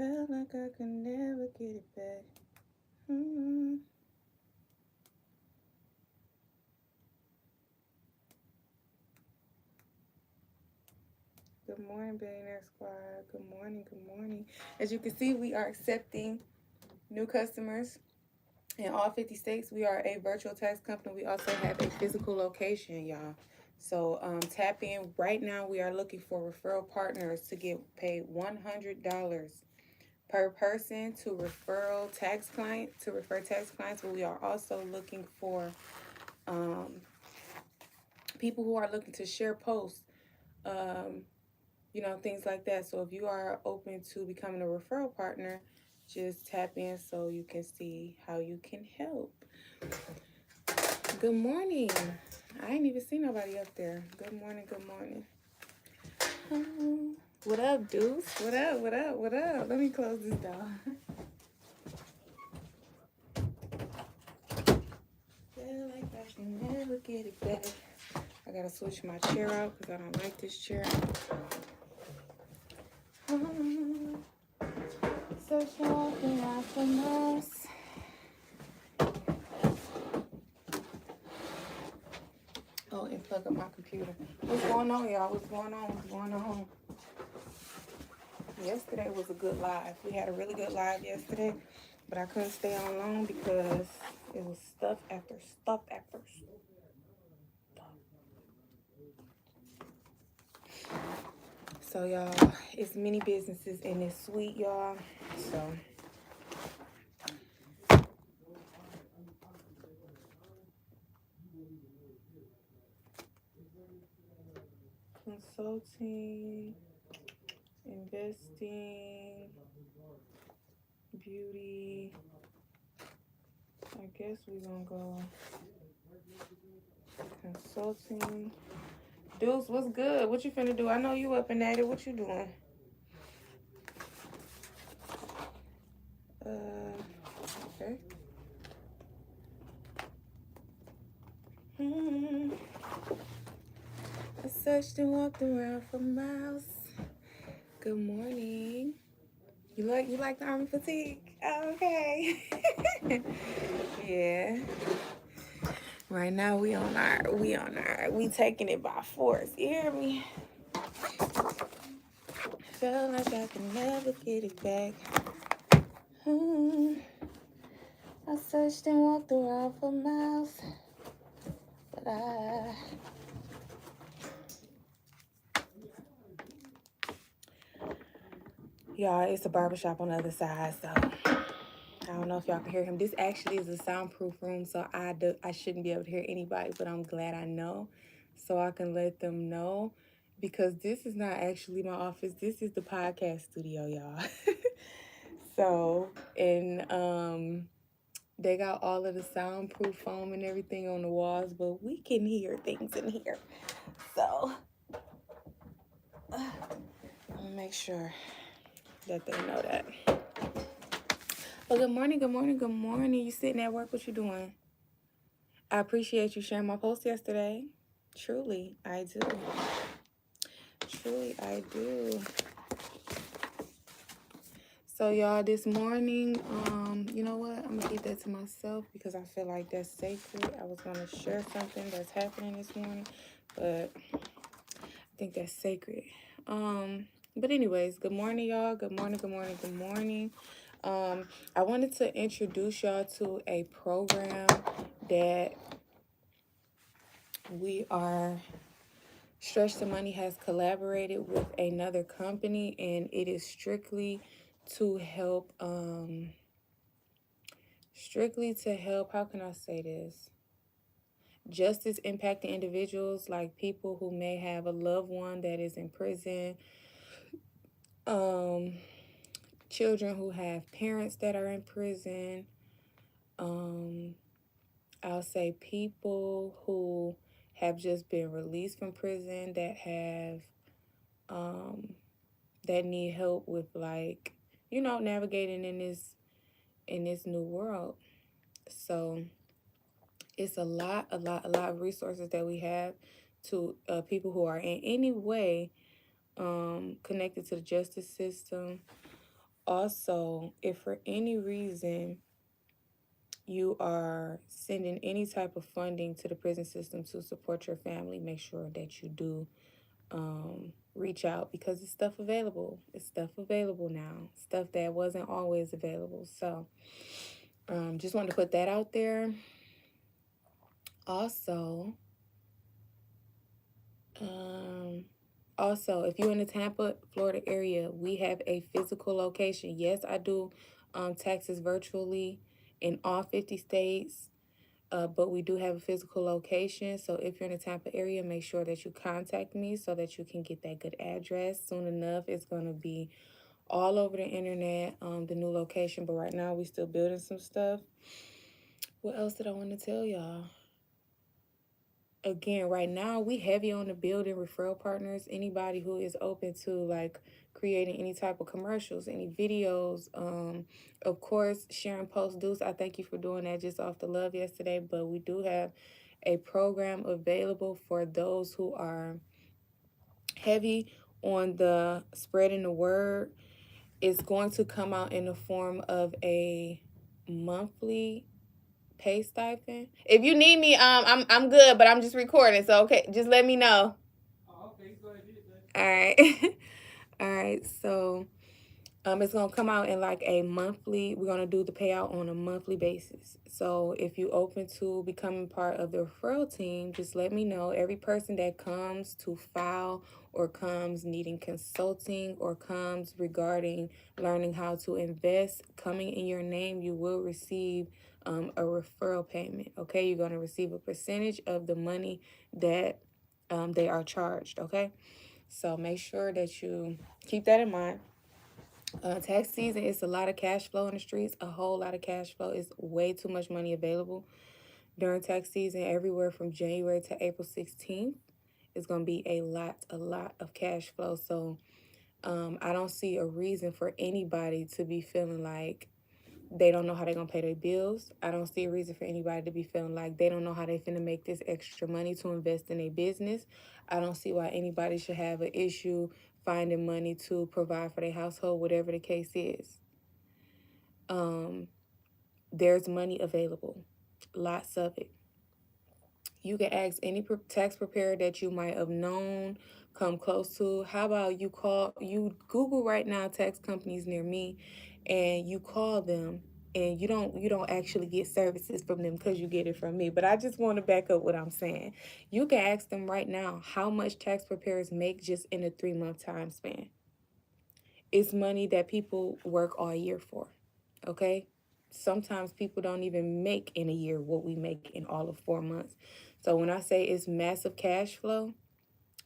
Felt like I could never get it back. Mm-hmm. Good morning, Billionaire Squad. Good morning, good morning. As you can see, we are accepting new customers in all 50 states. We are a virtual tax company. We also have a physical location, y'all. So tap in right now. We are looking for referral partners to get paid $100 per person to refer tax clients. But we are also looking for people who are looking to share posts. Things like that. So if you are open to becoming a referral partner, just tap in so you can see how you can help. Good morning. I ain't even see nobody up there. Good morning, good morning. What up, Deuce? What up, what up, what up? Let me close this door. Feel like I can never get it back. I gotta switch my chair out because I don't like this chair. So walking out from us. Oh, and plug up my computer. What's going on, y'all? What's going on? What's going on? Yesterday was a good live. We had a really good live yesterday, but I couldn't stay on long because it was stuff after stuff after stuff. So, y'all, it's many businesses in this suite, y'all. So, consulting, investing, beauty. I guess we're gonna go consulting. Deuce, what's good? What you finna do? I know you up and at it. What you doing? Okay. I searched and walked around for miles. Good morning. You like the army fatigue? Okay. Yeah. Right now we taking it by force. You hear me? Felt like I could never get it back. I searched and walked around for miles, but y'all, it's a barbershop on the other side, so I don't know if y'all can hear him. This actually is a soundproof room, so I shouldn't be able to hear anybody, but I'm glad I know, so I can let them know, because this is not actually my office. This is the podcast studio, y'all. So, and they got all of the soundproof foam and everything on the walls, but we can hear things in here. So, I'll make sure that they know that. Well, good morning, good morning, good morning. You sitting at work, what you doing? I appreciate you sharing my post yesterday. Truly, I do. Truly, I do. So, y'all, this morning, you know what? I'm going to keep that to myself because I feel like that's sacred. I was going to share something that's happening this morning, but I think that's sacred. But anyways, good morning, y'all. Good morning, good morning, good morning. I wanted to introduce y'all to a program that we are... Stretch the Money has collaborated with another company, and it is strictly to help, how can I say this? Justice impacting individuals, like people who may have a loved one that is in prison, children who have parents that are in prison, I'll say people who have just been released from prison that have, that need help with, like, navigating in this new world. So it's a lot of resources that we have to people who are in any way connected to the justice system, Also, if for any reason you are sending any type of funding to the prison system to support your family, make sure that you do reach out, because it's stuff available. It's stuff available now, stuff that wasn't always available. So just wanted to put that out there. Also, if you're in the Tampa, Florida area, we have a physical location. Yes, I do taxes virtually in all 50 states. But we do have a physical location. So if you're in the Tampa area, make sure that you contact me so that you can get that good address. Soon enough, it's going to be all over the internet, the new location. But right now, we're still building some stuff. What else did I want to tell y'all? Again, right now, we heavy on the building referral partners. Anybody who is open to like creating any type of commercials, any videos, of course, sharing post Deuce, I thank you for doing that just off the love yesterday. But we do have a program available for those who are heavy on the spreading the word. It's going to come out in the form of a monthly pay stipend. If you need me, I'm good, but I'm just recording, so okay, just let me know. Oh, okay, go ahead. All right. All right, so it's gonna come out in like a monthly. We're gonna do the payout on a monthly basis. So if you open to becoming part of the referral team, just let me know. Every person that comes to file or comes needing consulting or comes regarding learning how to invest, coming in your name, you will receive a referral payment. Okay, you're gonna receive a percentage of the money that they are charged. Okay, so make sure that you keep that in mind. Tax season, it's a lot of cash flow in the streets, a whole lot of cash flow. It's way too much money available during tax season, everywhere from January to April 16th. It's going to be a lot of cash flow. So I don't see a reason for anybody to be feeling like they don't know how they're going to pay their bills. I don't see a reason for anybody to be feeling like they don't know how they're finna make this extra money to invest in a business. I don't see why anybody should have an issue finding money to provide for their household, whatever the case is. There's money available, lots of it. You can ask any tax preparer that you might have known, come close to. How about you Google right now tax companies near me, and you call them, and you don't actually get services from them because you get it from me. But I just want to back up what I'm saying. You can ask them right now how much tax preparers make just in a 3-month time span. It's money that people work all year for, okay? Sometimes people don't even make in a year what we make in all of 4 months. So when I say it's massive cash flow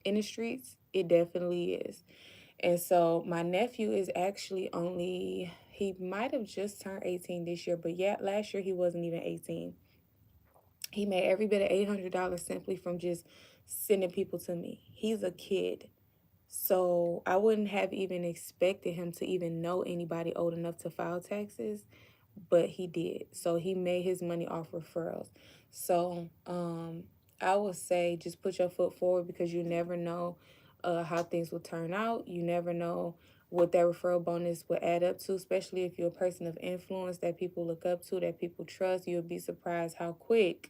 in the streets, it definitely is. And so my nephew is actually he might have just turned 18 this year, but yeah, last year he wasn't even 18. He made every bit of $800 simply from just sending people to me. He's a kid. So I wouldn't have even expected him to even know anybody old enough to file taxes, but he did. So he made his money off referrals. So I would say just put your foot forward, because you never know how things will turn out. You never know what that referral bonus will add up to, especially if you're a person of influence that people look up to, that people trust. You'll be surprised how quick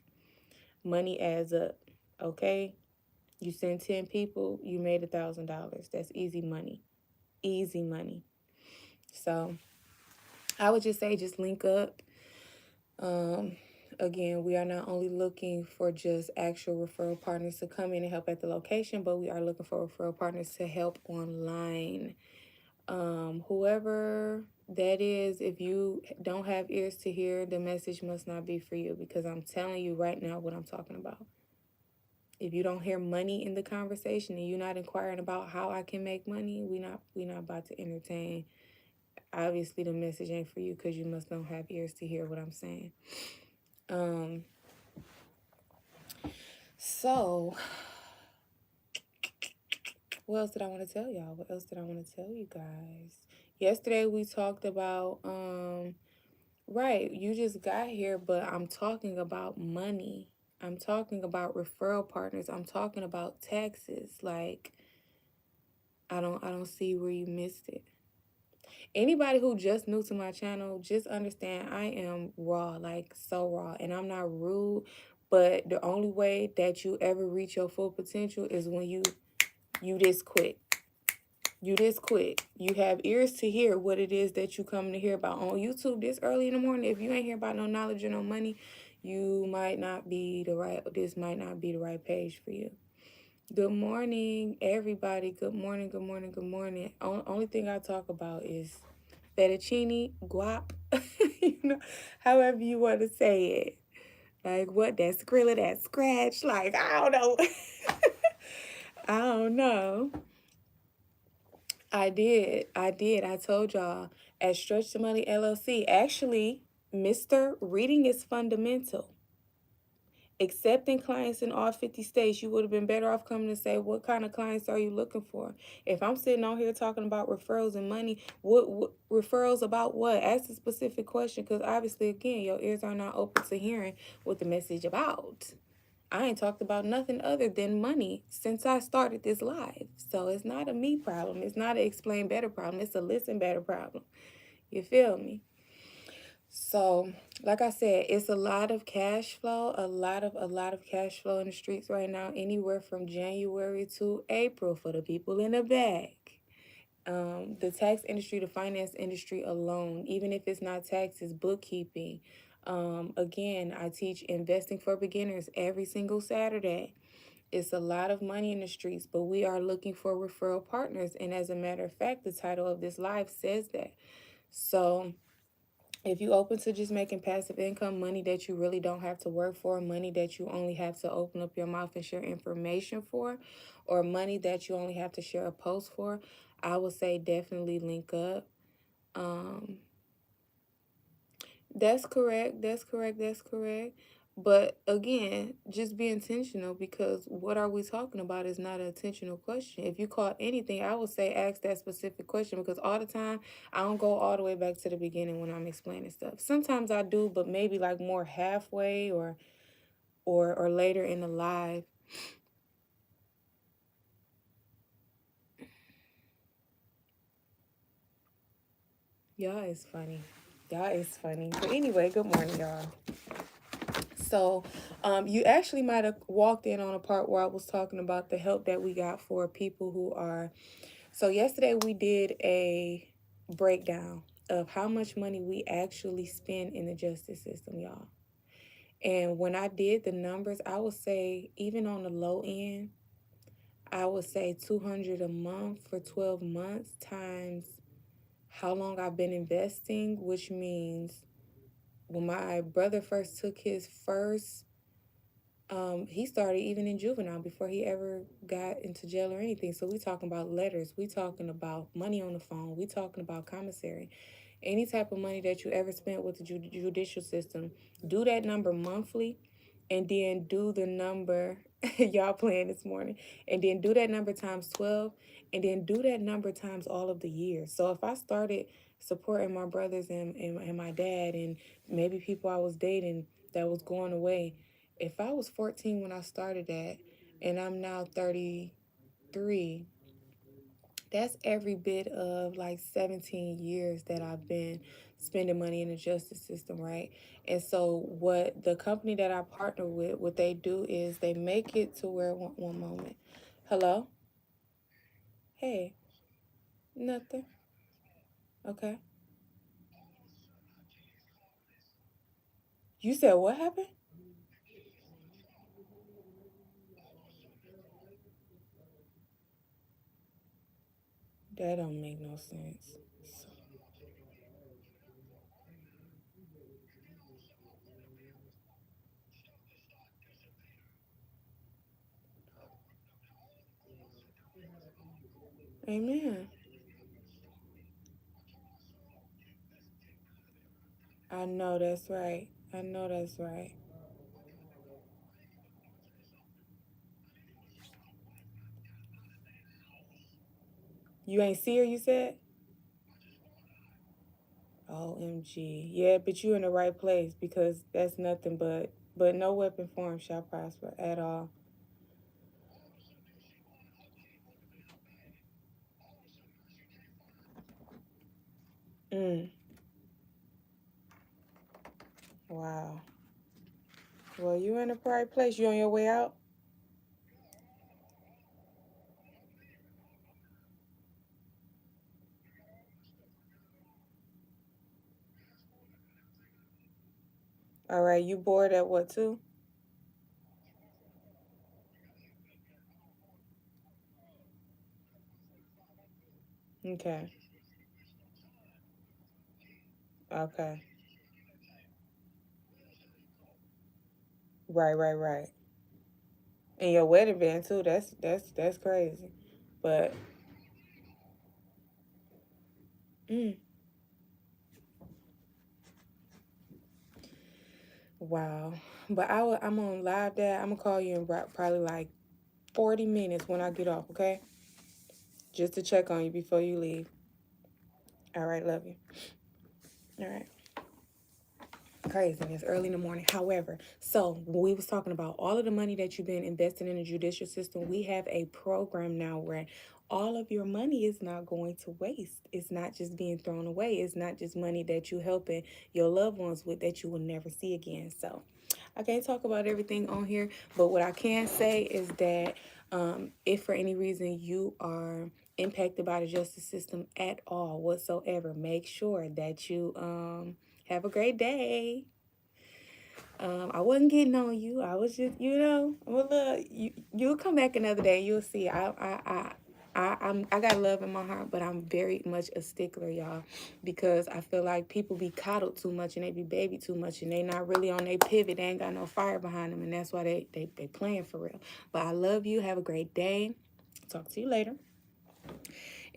money adds up, okay? You send 10 people, you made $1,000. That's easy money. Easy money. So I would just say just link up. Again, we are not only looking for just actual referral partners to come in and help at the location, but we are looking for referral partners to help online. Whoever that is, if you don't have ears to hear, the message must not be for you, because I'm telling you right now what I'm talking about. If you don't hear money in the conversation and you're not inquiring about how I can make money, we not about to entertain. Obviously, the message ain't for you, because you must not have ears to hear what I'm saying. So, what else did I want to tell y'all? What else did I want to tell you guys? Yesterday, we talked about, right, you just got here, but I'm talking about money. I'm talking about referral partners. I'm talking about taxes. Like, I don't see where you missed it. Anybody who just new to my channel, just understand I am raw, like so raw. And I'm not rude, but the only way that you ever reach your full potential is when you this quick. You this quick. You have ears to hear what it is that you come to hear about on YouTube this early in the morning. If you ain't hear about no knowledge or no money, you might not be the right, this might not be the right page for you. Good morning, everybody. Good morning, good morning, good morning. Only thing I talk about is fettuccine, guap, however you want to say it. Like what, that skrilla, that scratch, like, I don't know. I don't know. I told y'all at Stretch the Money LLC, actually, Mr. Reading is fundamental. Accepting clients in all 50 states, you would have been better off coming to say, what kind of clients are you looking for? If I'm sitting on here talking about referrals and money, what referrals about what? Ask a specific question, because obviously, again, your ears are not open to hearing what the message about. I ain't talked about nothing other than money since I started this live. So it's not a me problem. It's not an explain better problem. It's a listen better problem. You feel me? So, like I said, it's a lot of cash flow, a lot of cash flow in the streets right now, anywhere from January to April for the people in the back. The tax industry, the finance industry alone, even if it's not taxes, bookkeeping. Again, I teach investing for beginners every single Saturday. It's a lot of money in the streets, but we are looking for referral partners. And as a matter of fact, the title of this live says that. So if you open to just making passive income, money that you really don't have to work for, money that you only have to open up your mouth and share information for, or money that you only have to share a post for, I would say definitely link up. That's correct. That's correct. That's correct. But again, just be intentional, because what are we talking about is not an intentional question. If you caught anything, I would say ask that specific question, because all the time I don't go all the way back to the beginning when I'm explaining stuff. Sometimes I do, but maybe like more halfway or later in the live. Y'all is funny. Y'all is funny. But anyway, good morning, y'all. So, you actually might have walked in on a part where I was talking about the help that we got for people who are. So, yesterday we did a breakdown of how much money we actually spend in the justice system, y'all. And when I did the numbers, I would say, even on the low end, I would say 200 a month for 12 months times how long I've been investing, which means when my brother first took his first, he started even in juvenile before he ever got into jail or anything. So we talking about letters, we talking about money on the phone, we talking about commissary, any type of money that you ever spent with the judicial system. Do that number monthly, and then do the number y'all playing this morning, and then do that number times 12, and then do that number times all of the years. So if I started supporting my brothers and my dad and maybe people I was dating that was going away, if I was 14 when I started that and I'm now 33, that's every bit of like 17 years that I've been spending money in the justice system, right? And so what the company that I partner with, what they do is they make it to where, one moment. Hello? Hey, nothing. Okay. You said what happened? That don't make no sense. Amen. I know that's right. I know that's right. You ain't see her, you said? OMG. Yeah, but you in the right place, because that's nothing but no weapon form shall prosper at all. you in the right place. You on your way out? All right, you bored at what, 2? Okay. Okay. Right, right, right. And your wedding band too. That's crazy. But mm, wow. But I'm on live dad. I'm gonna call you in probably like 40 minutes when I get off, okay? Just to check on you before you leave. All right, love you. All right. Craziness early in the morning. However, so we was talking about all of the money that you've been investing in the judicial system. We have a program now where all of your money is not going to waste. It's not just being thrown away. It's not just money that you helping your loved ones with that you will never see again. So I can't talk about everything on here, but what I can say is that if for any reason you are impacted by the justice system at all whatsoever, make sure that you have a great day. I wasn't getting on you. I was just, well, look, you'll come back another day. You'll see. I got love in my heart, but I'm very much a stickler, y'all, because I feel like people be coddled too much and they be baby too much and they not really on their pivot. They ain't got no fire behind them, and that's why they playing for real. But I love you. Have a great day. Talk to you later.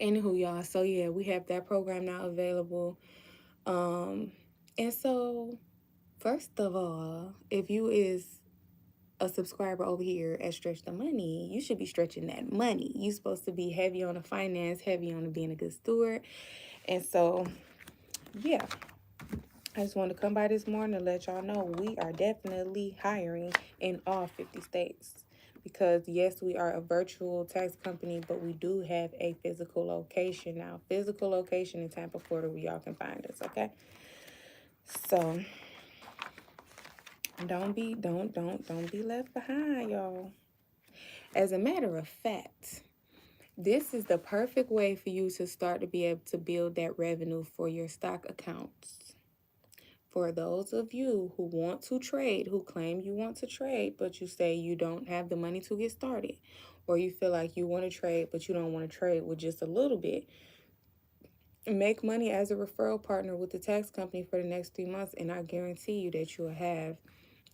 Anywho, y'all. So yeah, we have that program now available. And so first of all, if you is a subscriber over here at Stretch the Money, you should be stretching that money. You supposed to be heavy on the finance, heavy on the being a good steward. And so, yeah, I just wanted to come by this morning to let y'all know we are definitely hiring in all 50 states. Because yes, we are a virtual tax company, but we do have a physical location now. Physical location in Tampa, Florida, where y'all can find us, okay? So don't be left behind, y'all. As a matter of fact, this is the perfect way for you to start to be able to build that revenue for your stock accounts. For those of you who want to trade, who claim you want to trade, but you say you don't have the money to get started, or you feel like you want to trade, but you don't want to trade with just a little bit, make money as a referral partner with the tax company for the next 3 months, and I guarantee you that you'll have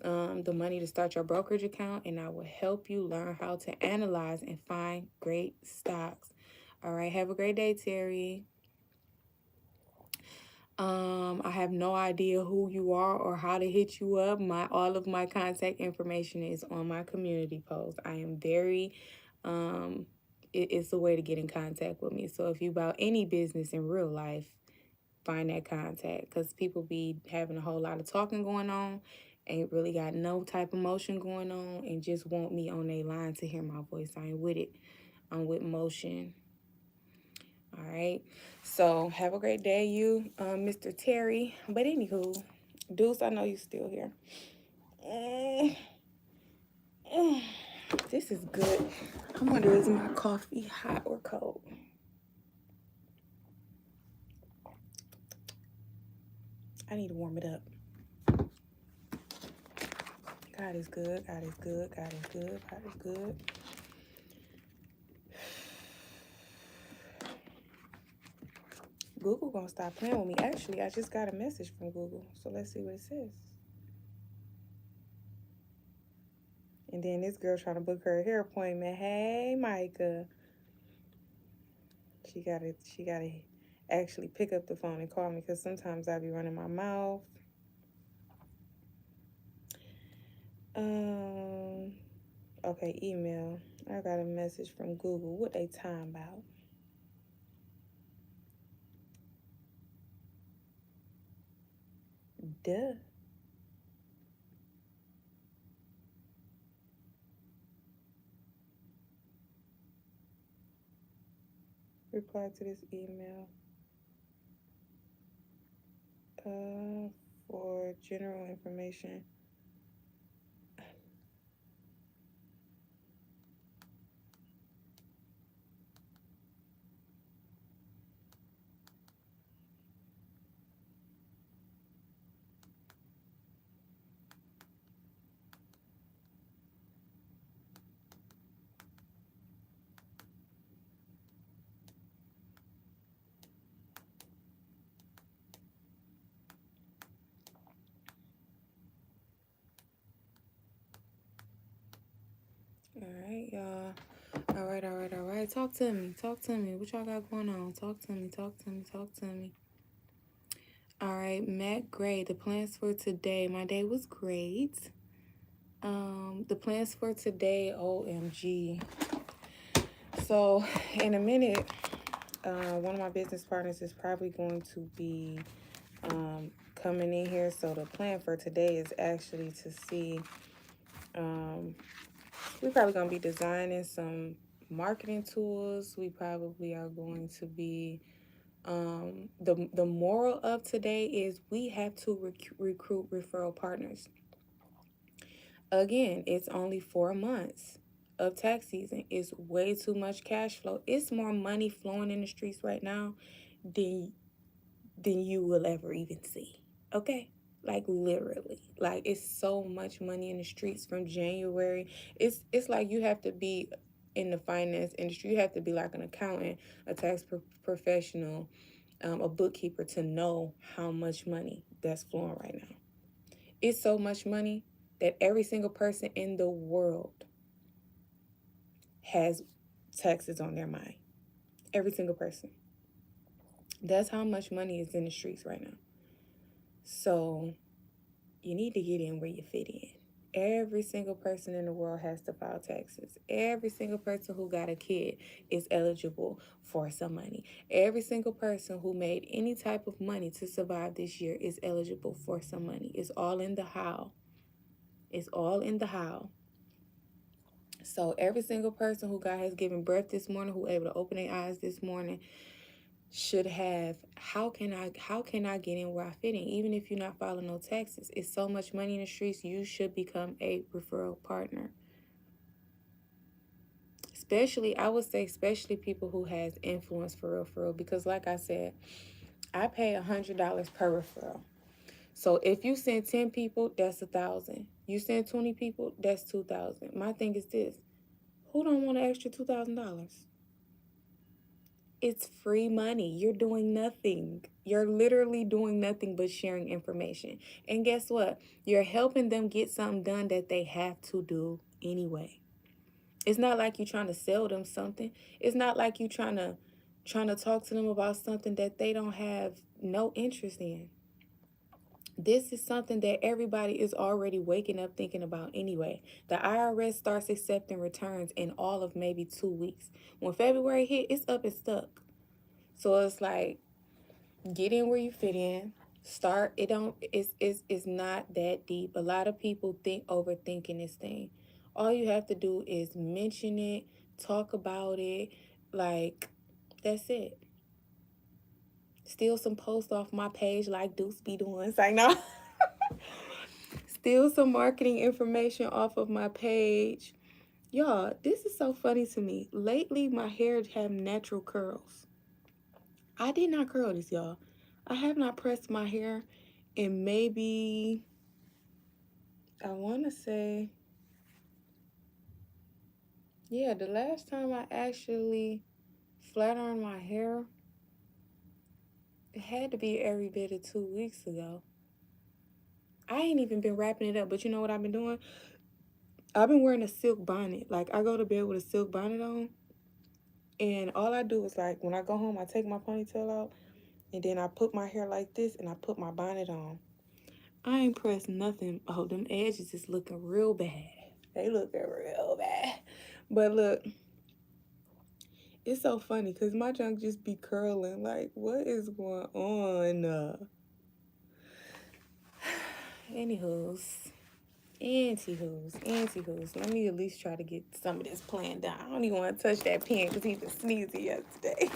the money to start your brokerage account, and I will help you learn how to analyze and find great stocks. All right, have a great day, Terry. I have no idea who you are or how to hit you up. All of my contact information is on my community post. I am very it's a way to get in contact with me. So if you about any business in real life, find that contact, because people be having a whole lot of talking going on, ain't really got no type of motion going on, and just want me on their line to hear my voice. I ain't with it. I'm with motion. All right. So have a great day, you, Mr. Terry. But anywho, Deuce, I know you still here. Eh, eh, this is good. I wonder, is my coffee hot or cold? I need to warm it up. God is good. God is good. God is good. God is good. Google gonna stop playing with me. Actually, I just got a message from Google. So let's see what it says. And then this girl trying to book her hair appointment. Hey, Micah. She gotta actually pick up the phone and call me, because sometimes I be running my mouth. Okay, email. I got a message from Google. What they time about? Duh. Reply to this email. For general information. All right, y'all. All right, all right, all right. Talk to me. Talk to me. What y'all got going on? Talk to me. Talk to me. Talk to me. All right, Matt Gray. The plans for today. My day was great. The plans for today. OMG. So, in a minute, one of my business partners is probably going to be coming in here. So the plan for today is actually to see. We're probably going to be designing some marketing tools. We probably are going to be the moral of today is we have to recruit referral partners. Again, it's only 4 months of tax season. It's way too much cash flow. It's more money flowing in the streets right now than you will ever even see. Okay? Like literally. Like it's so much money in the streets from January. It's like you have to be in the finance industry. You have to be like an accountant, a tax professional, a bookkeeper to know how much money that's flowing right now. It's so much money that every single person in the world has taxes on their mind. Every single person. That's how much money is in the streets right now. So you need to get in where you fit in. Every single person in the world has to file taxes. Every single person who got a kid is eligible for some money. Every single person who made any type of money to survive this year is eligible for some money. It's all in the how. It's all in the how. So every single person who God has given breath this morning, who able to open their eyes this morning, should have how can I get in where I fit in, even if you're not filing no taxes. It's so much money in the streets. You should become a referral partner. I would say especially people who has influence for real, because like I said, I pay $100 per referral. So if you send 10 people, that's 1,000. You send 20 people, that's 2,000. My thing is this: who don't want an extra $2,000? It's free money. You're doing nothing. You're literally doing nothing but sharing information. And guess what? You're helping them get something done that they have to do anyway. It's not like you're trying to sell them something. It's not like you're trying to talk to them about something that they don't have no interest in. This is something that everybody is already waking up thinking about anyway. The IRS starts accepting returns in all of maybe 2 weeks. When February hit, it's up and stuck. So it's like, get in where you fit in. Start. It's not that deep. A lot of people overthinking this thing. All you have to do is mention it, talk about it, like that's it. Steal some posts off my page like Deuce be doing. It's like, no. Steal some marketing information off of my page. Y'all, this is so funny to me. Lately, my hair have natural curls. I did not curl this, y'all. I have not pressed my hair in maybe, I want to say, yeah, the last time I actually flat ironed my hair, it had to be every bit of 2 weeks ago. I ain't even been wrapping it up, but you know what I've been doing? I've been wearing a silk bonnet. Like, I go to bed with a silk bonnet on, and all I do is, like, when I go home, I take my ponytail out, and then I put my hair like this, and I put my bonnet on. I ain't pressed nothing. Oh, them edges is looking real bad. They looking real bad. But look, it's so funny because my junk just be curling. Like, what is going on? Anywho's. Let me at least try to get some of this plan done. I don't even want to touch that pen because he was sneezing yesterday.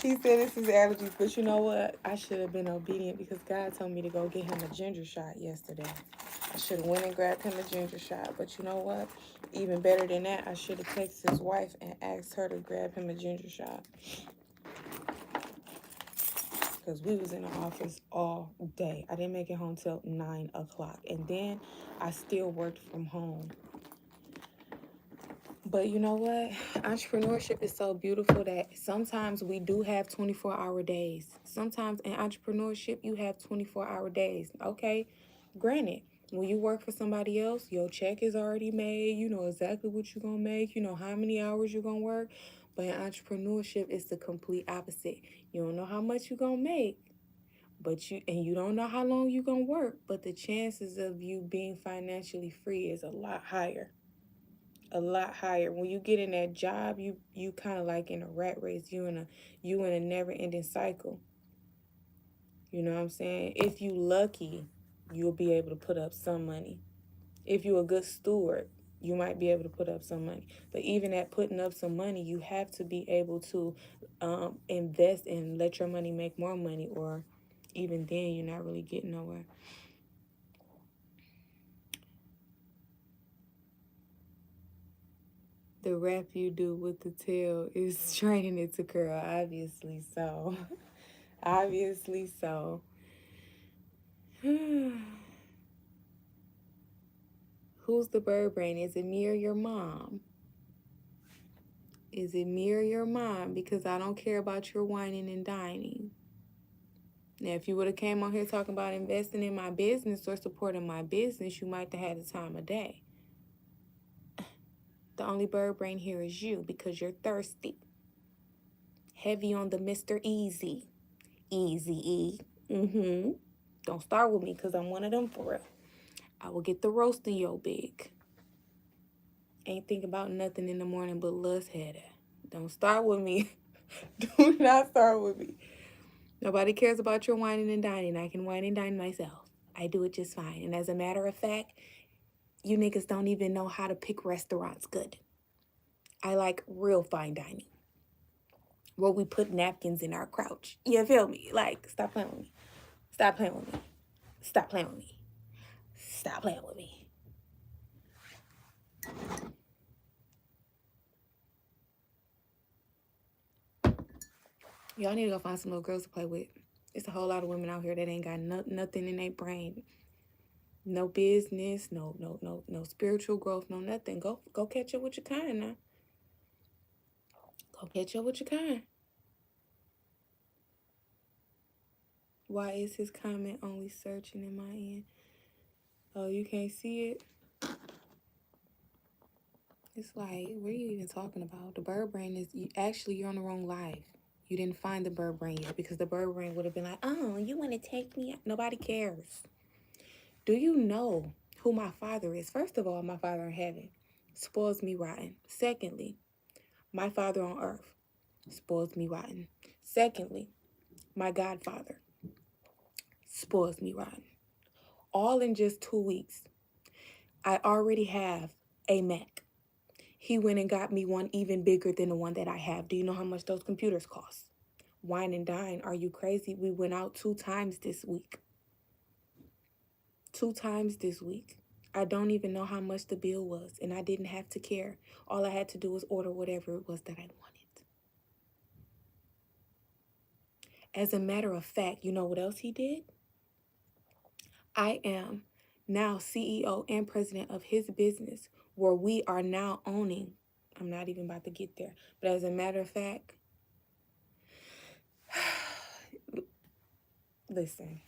He said it's his allergies, but you know what? I should have been obedient because God told me to go get him a ginger shot yesterday. I should have went and grabbed him a ginger shot, but you know what? Even better than that, I should have texted his wife and asked her to grab him a ginger shot. Because we was in the office all day. I didn't make it home till 9 o'clock. And then I still worked from home. But you know what? Entrepreneurship is so beautiful that sometimes we do have 24-hour days. Sometimes in entrepreneurship, you have 24-hour days. Okay, granted, When you work for somebody else, your check is already made. You know exactly what you're going to make. You know how many hours you're going to work. But in entrepreneurship, it's the complete opposite. You don't know how much you're going to make, you don't know how long you're going to work, but the chances of you being financially free is a lot higher. A lot higher. When you get in that job, you kind of like in a rat race. You in a never-ending cycle. You know what I'm saying? If you lucky, you'll be able to put up some money. If you're a good steward, you might be able to put up some money. But even at putting up some money, you have to be able to invest and let your money make more money, or even then, you're not really getting nowhere. The rap you do with the tail is training it to curl. Obviously so. Obviously so. Who's the bird brain? Is it me or your mom? Is it me or your mom? Because I don't care about your whining and dining. Now, if you would have came on here talking about investing in my business or supporting my business, you might have had the time of day. The only bird brain here is you, because you're thirsty. Heavy on the Mr. Easy. Easy E. Don't start with me, because I'm one of them for real. I will get the roast in your big. Ain't thinking about nothing in the morning but lust header. Don't start with me. Do not start with me. Nobody cares about your whining and dining. I can whine and dine myself. I do it just fine. And as a matter of fact, you niggas don't even know how to pick restaurants good. I like real fine dining, where we put napkins in our crouch. You feel me? Like, stop playing with me. Stop playing with me. Stop playing with me. Stop playing with me. Y'all need to go find some little girls to play with. It's a whole lot of women out here that ain't got nothing in their brain. No business, no spiritual growth, no nothing. Go catch up with your kind now. Go catch up with your kind. Why is his comment only searching in my end? Oh, you can't see it? It's like, what are you even talking about? The bird brain is, you're on the wrong life. You didn't find the bird brain yet, because the bird brain would have been like, oh, you want to take me? Nobody cares. Do you know who my father is? First of all, my father in heaven spoils me rotten. Secondly, my father on earth spoils me rotten. Secondly, my godfather spoils me rotten. All in just 2 weeks. I already have a Mac. He went and got me one even bigger than the one that I have. Do you know how much those computers cost? Wine and dine. Are you crazy? We went out 2 times this week. 2 times this week. I don't even know how much the bill was, and I didn't have to care. All I had to do was order whatever it was that I wanted. As a matter of fact, you know what else he did? I am now CEO and president of his business, where we are now owning. I'm not even about to get there. But as a matter of fact, listen,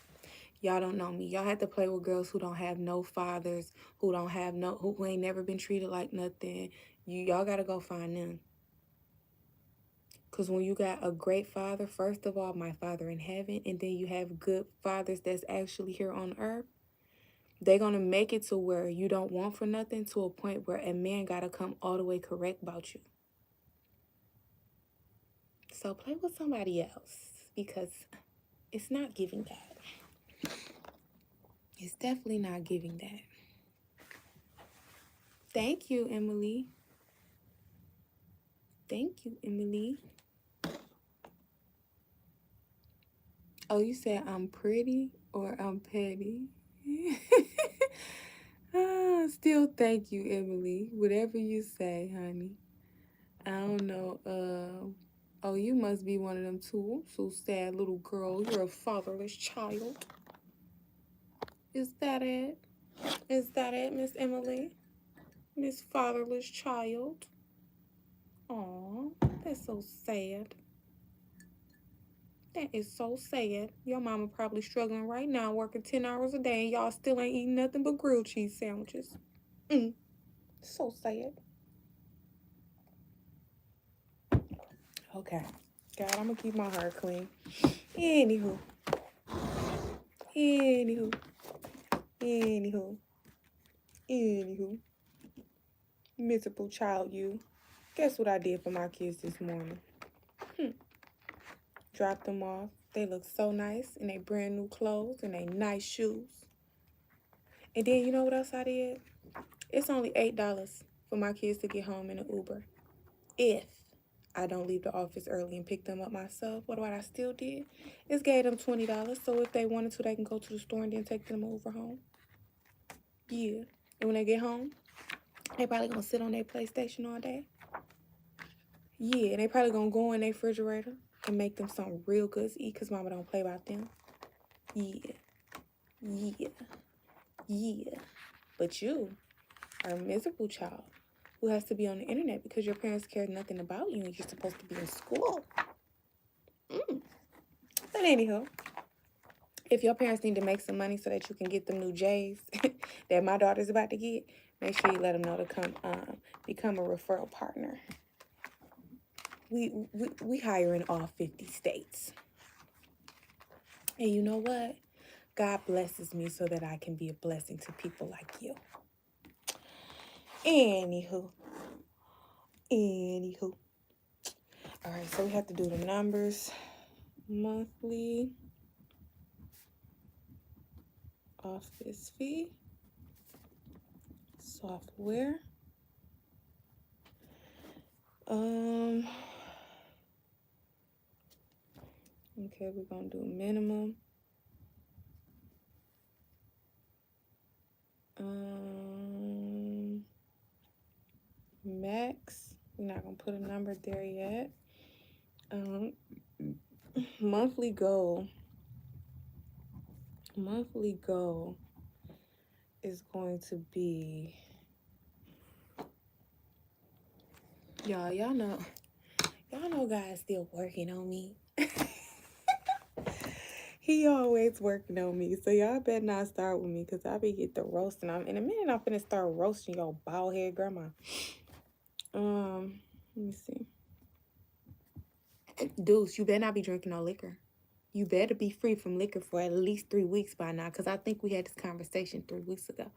y'all don't know me. Y'all have to play with girls who don't have no fathers, who don't have who ain't never been treated like nothing. Y'all got to go find them. Because when you got a great father, first of all, my father in heaven, and then you have good fathers that's actually here on earth, they're going to make it to where you don't want for nothing, to a point where a man got to come all the way correct about you. So play with somebody else, because it's not giving that. It's definitely not giving that. Thank you, Emily. Thank you, Emily. Oh, you said I'm pretty or I'm petty? Still thank you, Emily. Whatever you say, honey. I don't know. Oh, you must be one of them too. So sad, little girl. You're a fatherless child. Is that it? Is that it, Miss Emily? Miss Fatherless Child? Aw, that's so sad. That is so sad. Your mama probably struggling right now, working 10 hours a day, and y'all still ain't eating nothing but grilled cheese sandwiches. So sad. Okay. God, I'm gonna keep my heart clean. Anywho. Anywho. Anywho. Anywho. Miserable child, you. Guess what I did for my kids this morning? Dropped them off. They look so nice in their brand new clothes and they nice shoes. And then you know what else I did? It's only $8 for my kids to get home in an Uber. If I don't leave the office early and pick them up myself, what I still did is gave them $20. So if they wanted to, they can go to the store and then take them Uber home. Yeah. And when they get home, they probably gonna sit on their PlayStation all day. Yeah, and they probably gonna go in their refrigerator and make them something real good to eat because mama don't play about them. Yeah. Yeah. Yeah. But you are a miserable child who has to be on the internet because your parents care nothing about you and you're supposed to be in school. But anyhow, if your parents need to make some money so that you can get them new J's that my daughter's about to get, make sure you let them know to come become a referral partner. We hire in all 50 states. And you know what? God blesses me so that I can be a blessing to people like you. Anywho. All right, so we have to do the numbers. Monthly office fee. Software. Okay, we're gonna do minimum. Max. We're not gonna put a number there yet. Monthly goal. Monthly goal is going to be, y'all know God's still working on me. He always working on me, so y'all better not start with me because I be get the roasting. In a minute I'm finna start roasting your bald head grandma. Let me see. Deuce, you better not be drinking no liquor. You better be free from liquor for at least 3 weeks by now, because I think we had this conversation 3 weeks ago.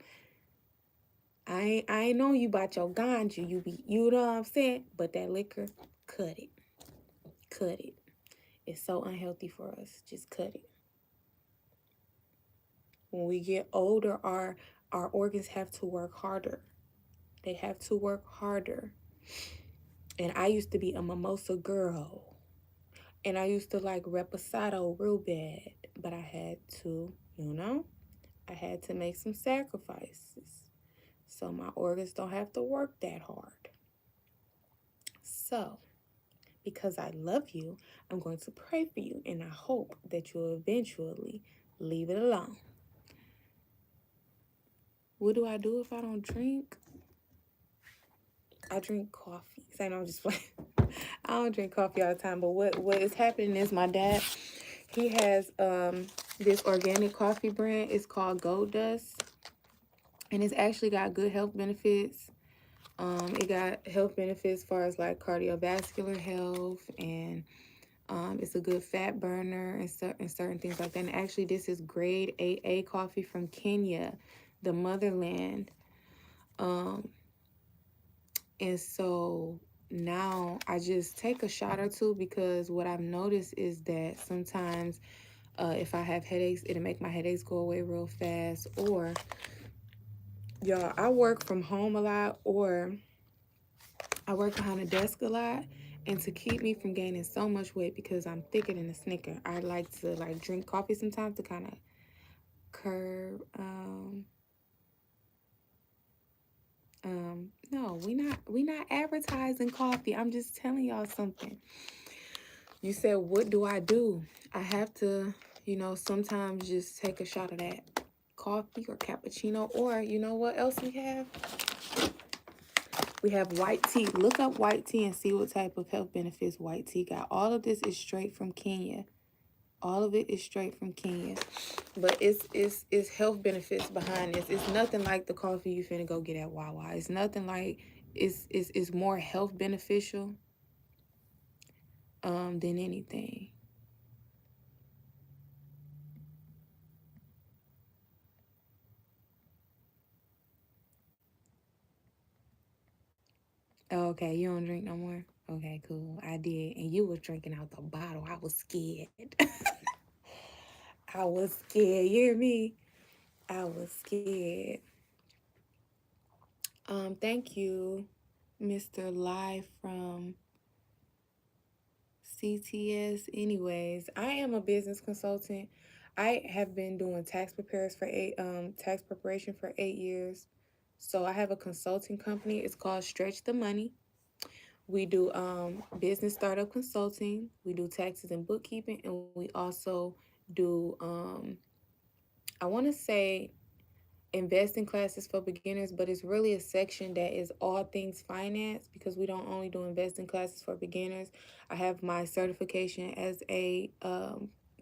I ain't know you about your ganja. You know what I'm saying? But that liquor, cut it. Cut it. It's so unhealthy for us. Just cut it. When we get older, our organs have to work harder. They have to work harder. And I used to be a mimosa girl. And I used to like reposado real bad. But I had to, I had to make some sacrifices. So my organs don't have to work that hard. So, because I love you, I'm going to pray for you. And I hope that you'll eventually leave it alone. What do I do if I don't drink? I drink coffee. Say no, I'm just playing. I don't drink coffee all the time. But what is happening is my dad, he has this organic coffee brand. It's called Gold Dust. And it's actually got good health benefits. It got health benefits as far as like cardiovascular health, and it's a good fat burner and certain things like that. And actually, this is grade AA coffee from Kenya, the motherland. And so now I just take a shot or two because what I've noticed is that sometimes if I have headaches, it'll make my headaches go away real fast. Or, y'all, I work from home a lot, or I work behind a desk a lot. And to keep me from gaining so much weight, because I'm thicker than a Snicker, I like to like drink coffee sometimes to kind of curb. No, we not advertising coffee. I'm just telling y'all something. You said, what do? I have to, sometimes just take a shot of that coffee or cappuccino. Or, you know what else we have? We have white tea. Look up white tea and see what type of health benefits white tea got. All of this is straight from Kenya. All of it is straight from Kenya. But it's health benefits behind this. It's nothing like the coffee you finna go get at Wawa. It's nothing like it's more health beneficial than anything. Oh, okay, you don't drink no more? Okay, cool. I did. And you was drinking out the bottle. I was scared. I was scared. You hear me? I was scared. Thank you, Mr. Live from CTS. Anyways, I am a business consultant. I have been doing tax preparation for 8 years. So I have a consulting company. It's called Stretch the Money. We do business startup consulting. We do taxes and bookkeeping, and we also do I want to say investing classes for beginners, but it's really a section that is all things finance because we don't only do investing classes for beginners. I have my certification as a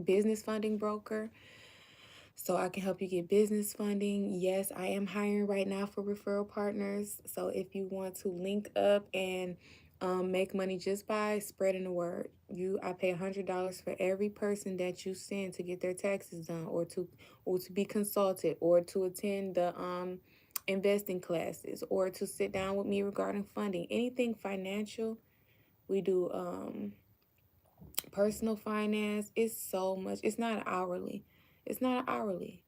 business funding broker, so I can help you get business funding. Yes, I am hiring right now for referral partners. So if you want to link up and make money just by spreading the word, I pay $100 for every person that you send to get their taxes done, or to be consulted, or to attend the investing classes, or to sit down with me regarding funding. Anything financial, we do personal finance. It's so much. It's not hourly. It's not hourly.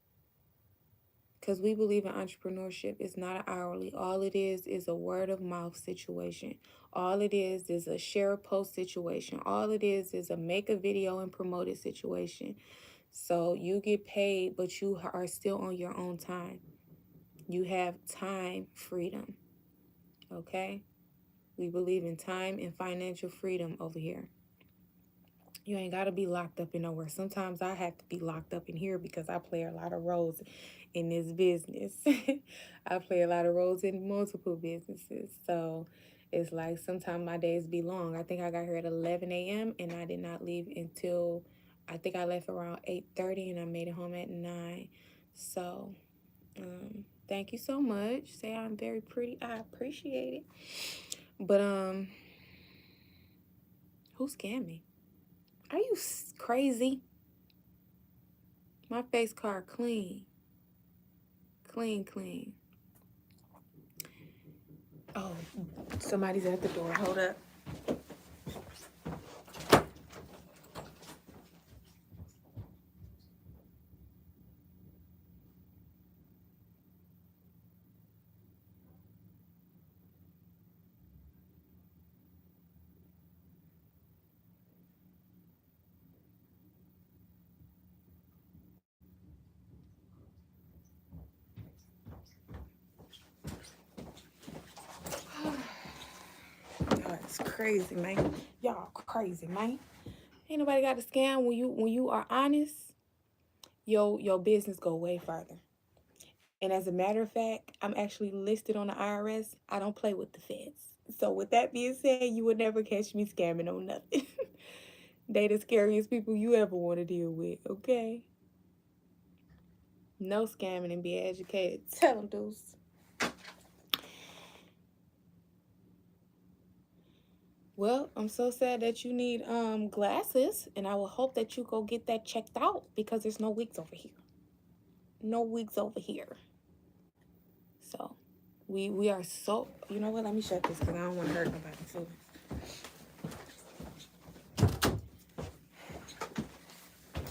Because we believe in entrepreneurship. It's not an hourly. All it is a word of mouth situation. All it is a share a post situation. All it is a make a video and promote it situation. So you get paid, but you are still on your own time. You have time freedom. Okay? We believe in time and financial freedom over here. You ain't got to be locked up in nowhere. Sometimes I have to be locked up in here because I play a lot of roles in this business. I play a lot of roles in multiple businesses. So it's like sometimes my days be long. I think I got here at 11 a.m. and I did not leave until, I think I left around 8:30 and I made it home at 9. So thank you so much. Say I'm very pretty. I appreciate it. But who scammed me? Are you crazy? My face card clean. Clean. Oh, somebody's at the door. Hold up. Oh, it's crazy, man. Y'all crazy, man. Ain't nobody got to scam when you are honest. Your business go way farther. And as a matter of fact, I'm actually listed on the IRS. I don't play with the feds. So with that being said, you would never catch me scamming on nothing. They the scariest people you ever want to deal with, okay? No scamming and be educated. Tell them, dudes. Well, I'm so sad that you need glasses, and I will hope that you go get that checked out because there's no wigs over here. No wigs over here. So we are so, you know what? Let me shut this because I don't want to hurt nobody's feelings.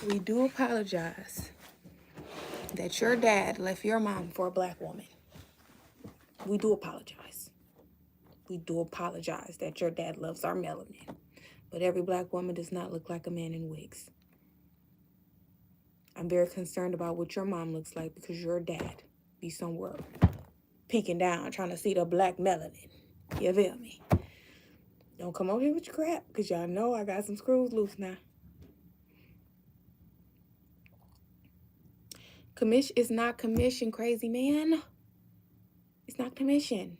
We do apologize that your dad left your mom for a black woman. We do apologize. We do apologize that your dad loves our melanin. But every black woman does not look like a man in wigs. I'm very concerned about what your mom looks like because your dad be somewhere peeking down trying to see the black melanin. You feel me? Don't come over here with your crap because y'all know I got some screws loose now. Commission is not commission, crazy man. It's not commission.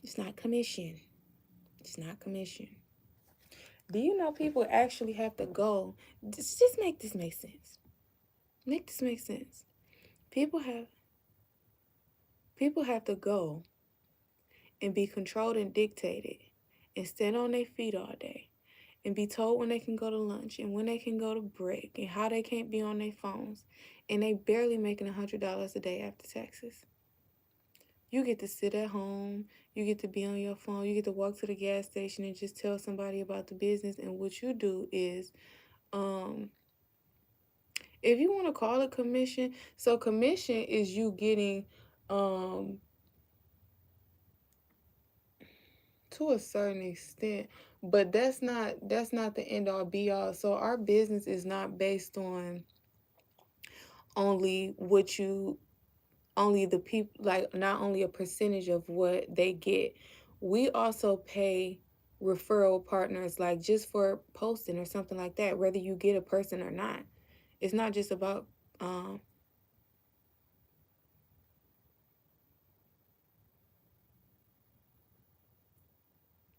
It's not commission. It's not commission. Do you know people actually have to go? Just make this make sense. Make this make sense. People have people have to go and be controlled and dictated and stand on their feet all day and be told when they can go to lunch and when they can go to break and how they can't be on their phones, and they barely making $100 a day after taxes. You get to sit at home, you get to be on your phone, you get to walk to the gas station and just tell somebody about the business. And what you do is, um, if you want to call it commission, so commission is you getting, um, to a certain extent, but that's not the end all be all. So our business is not based on only what you only the people, like not only a percentage of what they get. We also pay referral partners, like just for posting or something like that, whether you get a person or not. It's not just about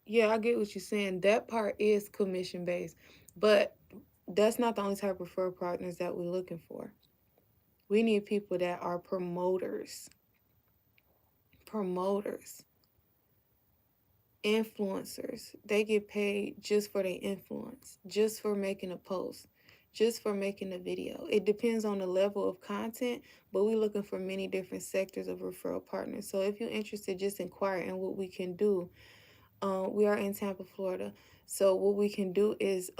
yeah, I get what you're saying. That part is commission based, but that's not the only type of referral partners that we're looking for. We need people that are promoters, promoters, influencers. They get paid just for their influence, just for making a post, just for making a video. It depends on the level of content, but we're looking for many different sectors of referral partners. So if you're interested, just inquire in what we can do. We are in Tampa, Florida. So what we can do is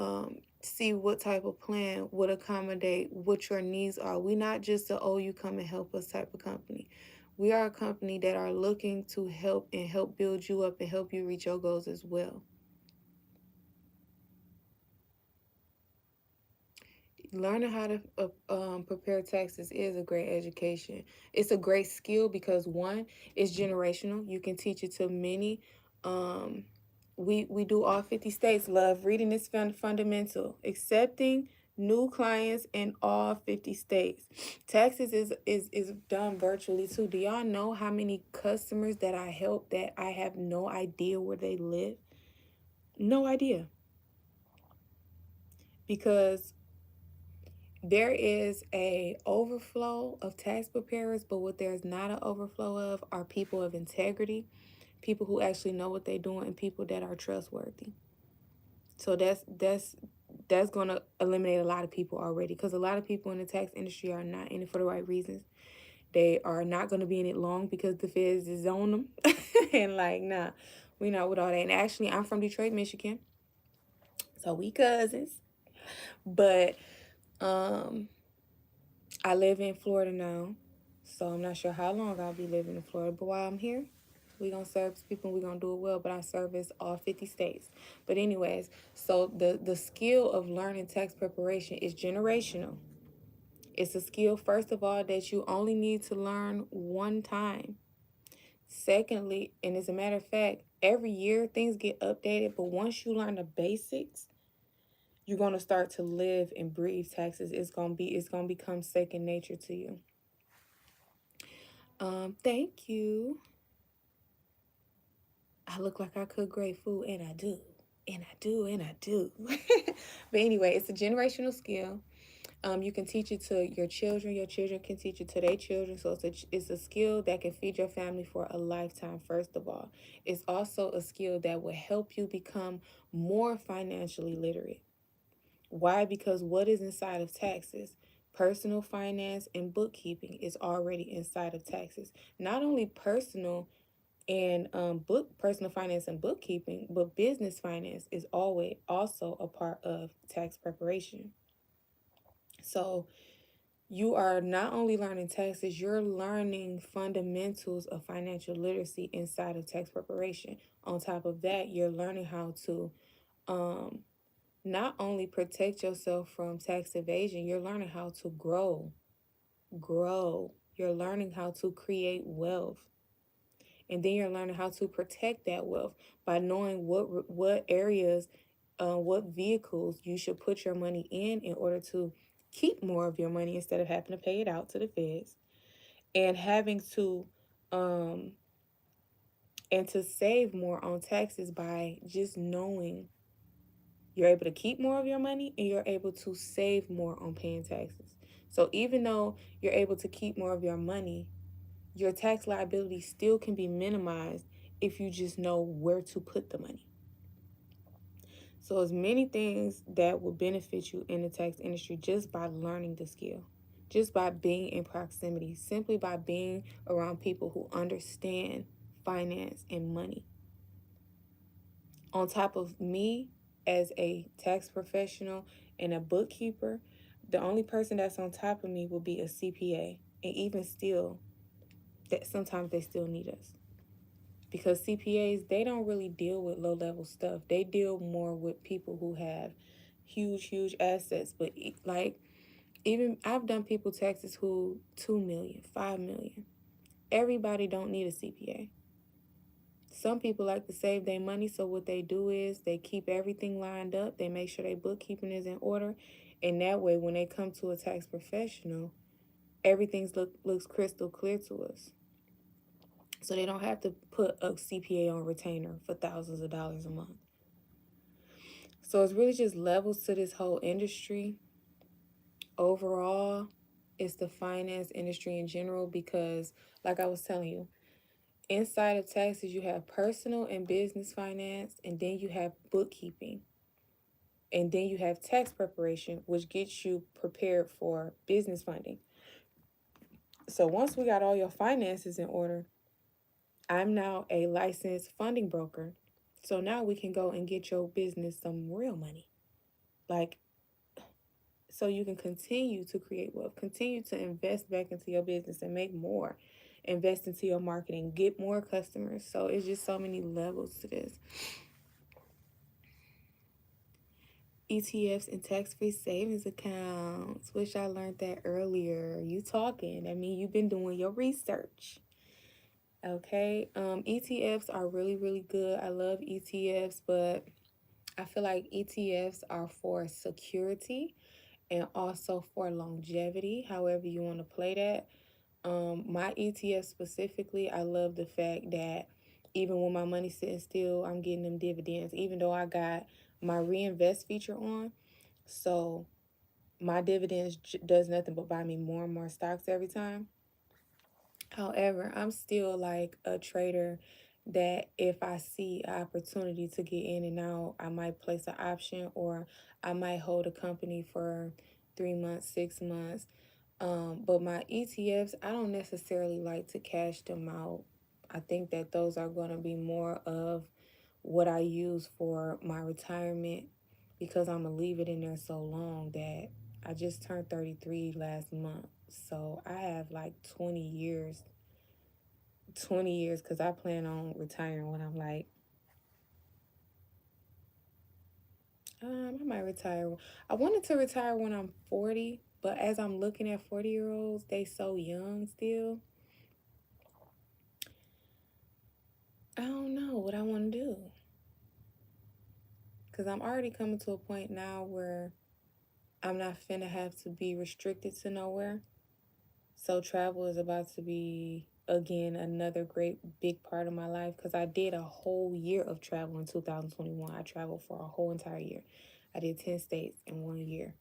see what type of plan would accommodate what your needs are. We're not just a, oh, you come and help us type of company. We are a company that are looking to help and help build you up and help you reach your goals as well. Learning how to prepare taxes is a great education. It's a great skill because one, it's generational. You can teach it to many. Um, we do all 50 states. Love reading is fundamental. Accepting new clients in all 50 states. Taxes is done virtually too. Do y'all know how many customers that I help that I have no idea where they live? No idea. Because there is a overflow of tax preparers, but what there's not an overflow of are people of integrity, people who actually know what they're doing, and people that are trustworthy. So that's going to eliminate a lot of people already, because a lot of people in the tax industry are not in it for the right reasons. They are not going to be in it long because the feds is on them. And like, nah, we not with all that. And actually, I'm from Detroit, Michigan, so we cousins. But um I live in Florida now, so I'm not sure how long I'll be living in Florida. But while I'm here, we're going to service people and we're going to do it well. But I service all 50 states. But anyways, so the skill of learning tax preparation is generational. It's a skill, first of all, that you only need to learn one time. Secondly, and as a matter of fact, every year things get updated. But once you learn the basics, you're going to start to live and breathe taxes. It's going to become second nature to you. Thank you. I look like I cook great food, and I do. And I do, and I do. But anyway, it's a generational skill. You can teach it to your children. Your children can teach it to their children. So it's a skill that can feed your family for a lifetime, first of all. It's also a skill that will help you become more financially literate. Why? Because what is inside of taxes? Personal finance and bookkeeping is already inside of taxes. Not only and personal finance and bookkeeping, but business finance is always also a part of tax preparation. So you are not only learning taxes, you're learning fundamentals of financial literacy inside of tax preparation. On top of that, you're learning how to um, not only protect yourself from tax evasion, you're learning how to grow. You're learning how to create wealth. And then you're learning how to protect that wealth by knowing what areas, what vehicles you should put your money in order to keep more of your money instead of having to pay it out to the feds, and having to um and to save more on taxes by just knowing You're able to keep more of your money and you're able to save more on paying taxes. So even though you're able to keep more of your money, your tax liability still can be minimized if you just know where to put the money. So there's many things that will benefit you in the tax industry just by learning the skill, just by being in proximity, simply by being around people who understand finance and money. On top of me as a tax professional and a bookkeeper, the only person that's on top of me will be a CPA. And even still, that sometimes they still need us. Because CPAs, they don't really deal with low level stuff. They deal more with people who have huge assets. But like, even I've done people taxes who 2 million, 5 million. Everybody don't need a CPA. Some people like to save their money, so what they do is they keep everything lined up. They make sure their bookkeeping is in order, and that way, when they come to a tax professional, everything looks crystal clear to us. So they don't have to put a CPA on retainer for thousands of dollars a month. So it's really just levels to this whole industry. Overall, it's the finance industry in general because, like I was telling you, inside of taxes, you have personal and business finance, and then you have bookkeeping. And then you have tax preparation, which gets you prepared for business funding. So once we got all your finances in order, I'm now a licensed funding broker. So now we can go and get your business some real money. Like, so you can continue to create wealth, continue to invest back into your business and make more, invest into your marketing, get more customers. So it's just so many levels to this. ETFs and tax-free savings accounts. Wish I learned that earlier. You talking. I mean, you've been doing your research. Okay. ETFs are really good. I love ETFs, but I feel like ETFs are for security and also for longevity, however you want to play that. My ETF specifically, I love the fact that even when my money's sitting still, I'm getting them dividends, even though I got my reinvest feature on. So my dividends does nothing but buy me more and more stocks every time. However, I'm still like a trader that if I see an opportunity to get in and out, I might place an option or I might hold a company for 3 months, 6 months. But my ETFs, I don't necessarily like to cash them out. I think that those are going to be more of what I use for my retirement because I'm going to leave it in there so long that I just turned 33 last month. So I have like 20 years because I plan on retiring when I'm like, I might retire. I wanted to retire when I'm 40, but as I'm looking at 40-year-olds, they so young still. I don't know what I want to do. Because I'm already coming to a point now where I'm not finna have to be restricted to nowhere. So travel is about to be, again, another great big part of my life because I did a whole year of travel in 2021. I traveled for a whole entire year. I did 10 states in 1 year.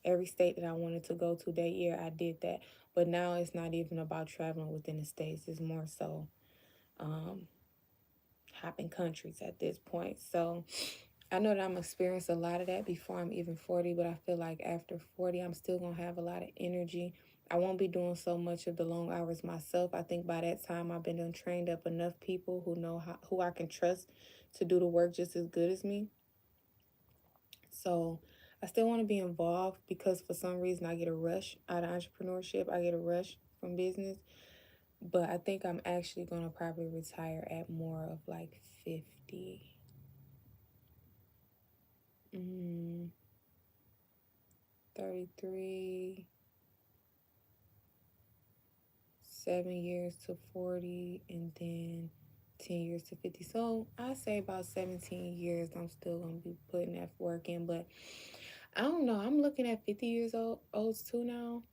Every state that I wanted to go to that year, I did that. But now it's not even about traveling within the states. It's more so hopping countries at this point. So I know that I'm experienced a lot of that before I'm even 40, but I feel like after 40, I'm still going to have a lot of energy. I won't be doing so much of the long hours myself. I think by that time, I've been done trained up enough people who know who I can trust to do the work just as good as me. So I still want to be involved because for some reason I get a rush out of entrepreneurship. I get a rush from business. But I think I'm actually going to probably retire at more of like 50. 33, 7 years to 40, and then 10 years to 50. So I say about 17 years I'm still going to be putting that work in. But I don't know. I'm looking at 50 years olds too now.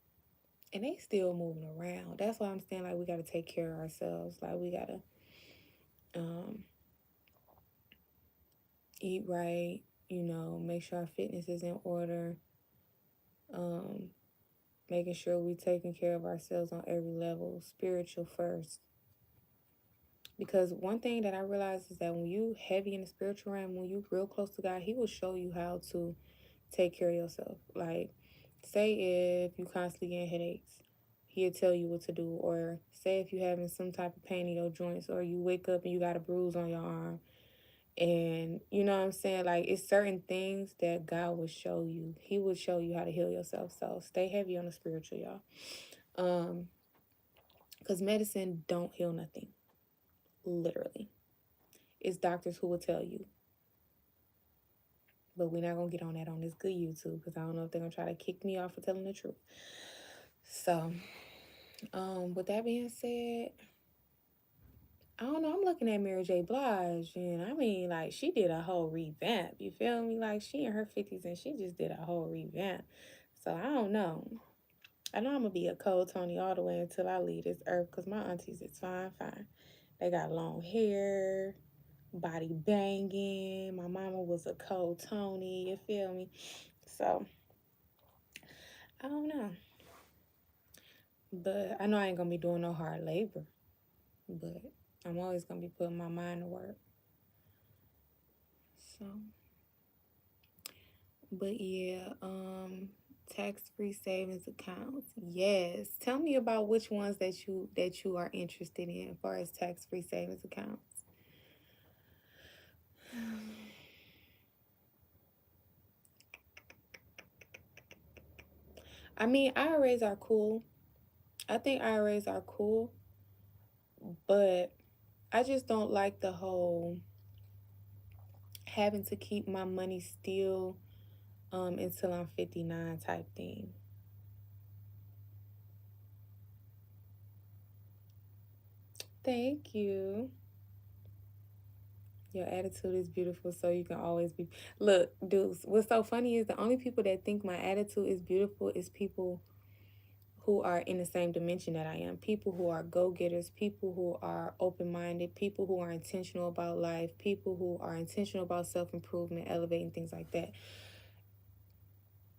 And they still moving around. That's why I'm saying like we got to take care of ourselves. Like we got to eat right, make sure our fitness is in order, um, making sure we taking care of ourselves on every level, spiritual first. Because one thing that I realized is that when you heavy in the spiritual realm, when you real close to God, He will show you how to take care of yourself. Like, say if you constantly getting headaches, He'll tell you what to do. Or say if you having some type of pain in your joints, or you wake up and you got a bruise on your arm. And you know what I'm saying? Like, it's certain things that God will show you. He will show you how to heal yourself. So stay heavy on the spiritual, y'all. Because medicine don't heal nothing. Literally. It's doctors who will tell you. But we're not going to get on that on this good YouTube, because I don't know if they're going to try to kick me off for telling the truth. So, with that being said, I don't know. I'm looking at Mary J. Blige, and I mean, like, she did a whole revamp. You feel me? Like, she in her 50s, and she just did a whole revamp. So, I don't know. I know I'm going to be a cold Tony all the way until I leave this earth, because my aunties is fine. They got long hair, body banging. My mama was a cold Tony. You feel me? So, I don't know. But I know I ain't going to be doing no hard labor. But I'm always going to be putting my mind to work. So, but yeah, tax-free savings accounts. Yes. Tell me about which ones that you are interested in as far as tax-free savings accounts. I mean, IRAs are cool. I think IRAs are cool, but I just don't like the whole having to keep my money still until I'm 59 type thing. Thank you. Your attitude is beautiful, so you can always be. Look, dudes, what's so funny is the only people that think my attitude is beautiful is people who are in the same dimension that I am. People who are go-getters, people who are open-minded, people who are intentional about life, people who are intentional about self-improvement, elevating, things like that.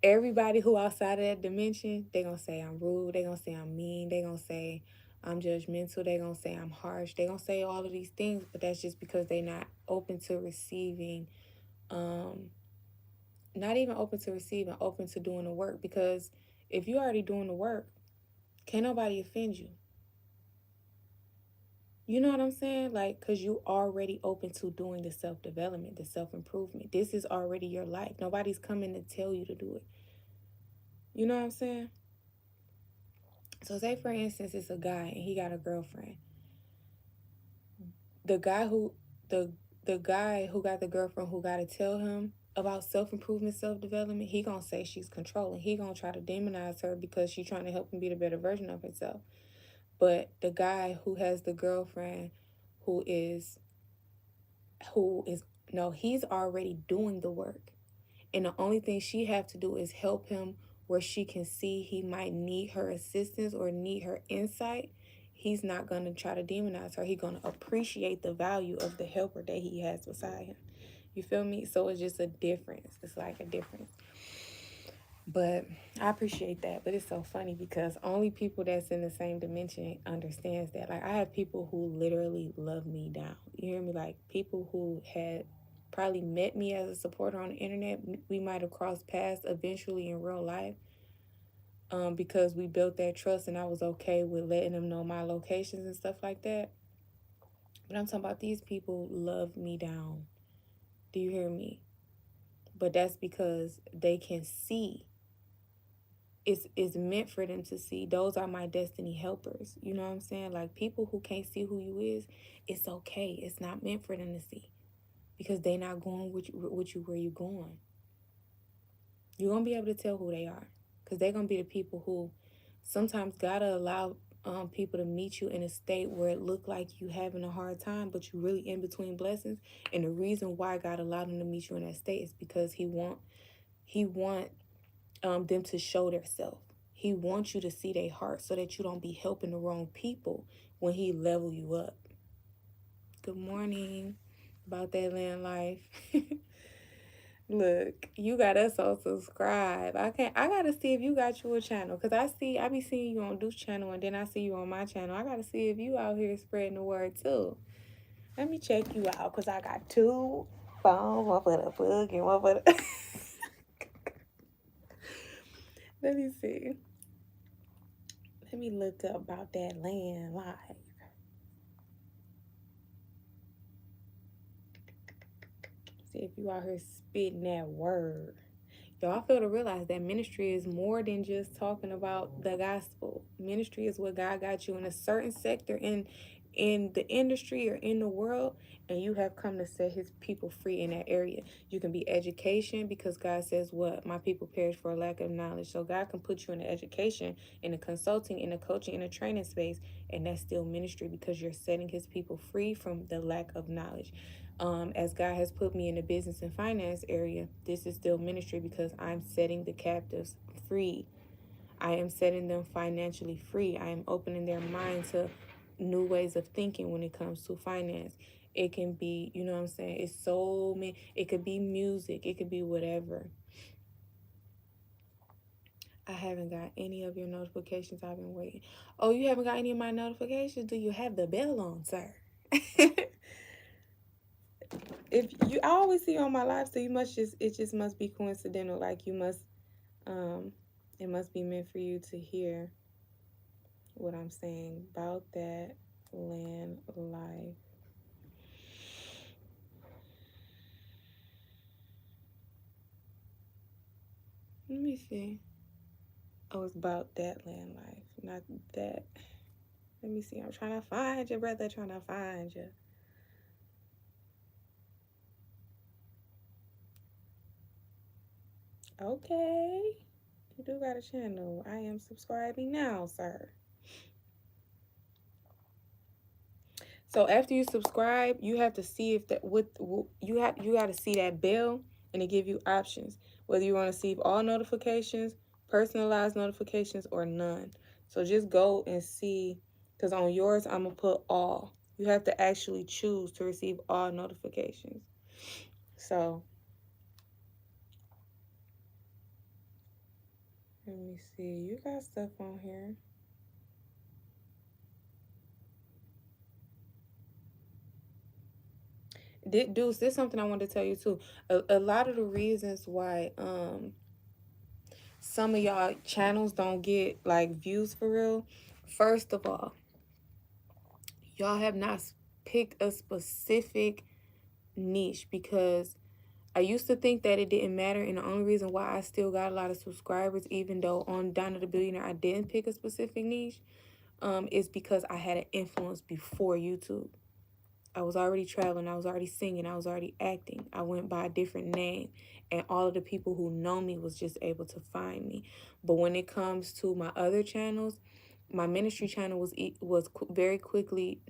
Everybody who outside of that dimension, they gonna say I'm rude, they gonna say I'm mean, they gonna say I'm judgmental, they gonna say I'm harsh, they gonna say all of these things, but that's just because they not open to receiving, not even open to receiving, open to doing the work. Because if you're already doing the work, can't nobody offend you. You know what I'm saying? Like, because you already open to doing the self-development, the self-improvement. This is already your life. Nobody's coming to tell you to do it. You know what I'm saying? So say, for instance, it's a guy and he got a girlfriend. The guy who the guy who got the girlfriend who got to tell him about self-improvement, self-development, he gonna say she's controlling. He gonna try to demonize her because she's trying to help him be the better version of himself. But the guy who has the girlfriend who is no, he's already doing the work. And the only thing she have to do is help him where she can see he might need her assistance or need her insight. He's not going to try to demonize her. He's going to appreciate the value of the helper that he has beside him. You feel me? So it's just a difference. It's like a difference. But I appreciate that. But it's so funny because only people that's in the same dimension understands that. Like, I have people who literally love me down. You hear me? Like, people who had probably met me as a supporter on the internet. We might have crossed paths eventually in real life, because we built that trust and I was okay with letting them know my locations and stuff like that. But I'm talking about these people love me down. Do you hear me? But that's because they can see. It's meant for them to see. Those are my destiny helpers. You know what I'm saying? Like, people who can't see who you is, it's okay. It's not meant for them to see, because they not going with you where you going. You're going to be able to tell who they are, because they're going to be the people who sometimes got to allow people to meet you in a state where it look like you having a hard time, but you really in between blessings. And the reason why God allowed them to meet you in that state is because he want them to show their self. He wants you to see their heart so that you don't be helping the wrong people when he level you up. Good morning. About that land life. Look, you got us on subscribe. I gotta see if you got you a channel. Cause I be seeing you on Deuce channel and then I see you on my channel. I gotta see if you out here spreading the word too. Let me check you out. Cause I got two phones, one for the plug and one for the Let me see. Let me look up about that land live. See if you out here spitting that word. Y'all fail to realize that ministry is more than just talking about the gospel. Ministry is what God got you in a certain sector in the industry or in the world, and you have come to set his people free in that area. You can be education, because God says what? My people perish for a lack of knowledge. So God can put you in the education, in the consulting, in the coaching, in the training space, and that's still ministry because you're setting his people free from the lack of knowledge. As God has put me in the business and finance area, this is still ministry because I'm setting the captives free. I am setting them financially free. I am opening their mind to new ways of thinking when it comes to finance. It can be, you know what I'm saying? It's so many. It could be music. It could be whatever. I haven't got any of your notifications. I've been waiting. Oh, you haven't got any of my notifications? Do you have the bell on, sir? If you, I always see you on my live, so it just must be coincidental. Like you must, it must be meant for you to hear what I'm saying about that land life. Let me see. Oh, it's about that land life, not that. Let me see. I'm trying to find you, brother. Trying to find you. Okay. You do got a channel. I am subscribing now, sir. So after you subscribe, you have to see if that you got to see that bell, and it give you options whether you want to receive all notifications, personalized notifications, or none. So just go and see, because on yours I'm gonna put all. You have to actually choose to receive all notifications. So let me see. You got stuff on here. Deuce, this is something I wanted to tell you too. A lot of the reasons why some of y'all channels don't get like views for real. First of all, y'all have not picked a specific niche, because I used to think that it didn't matter, and the only reason why I still got a lot of subscribers, even though on Donna the Billionaire I didn't pick a specific niche, is because I had an influence before YouTube. I was already traveling, I was already singing, I was already acting. I went by a different name, and all of the people who know me was just able to find me. But when it comes to my other channels, my ministry channel was very quickly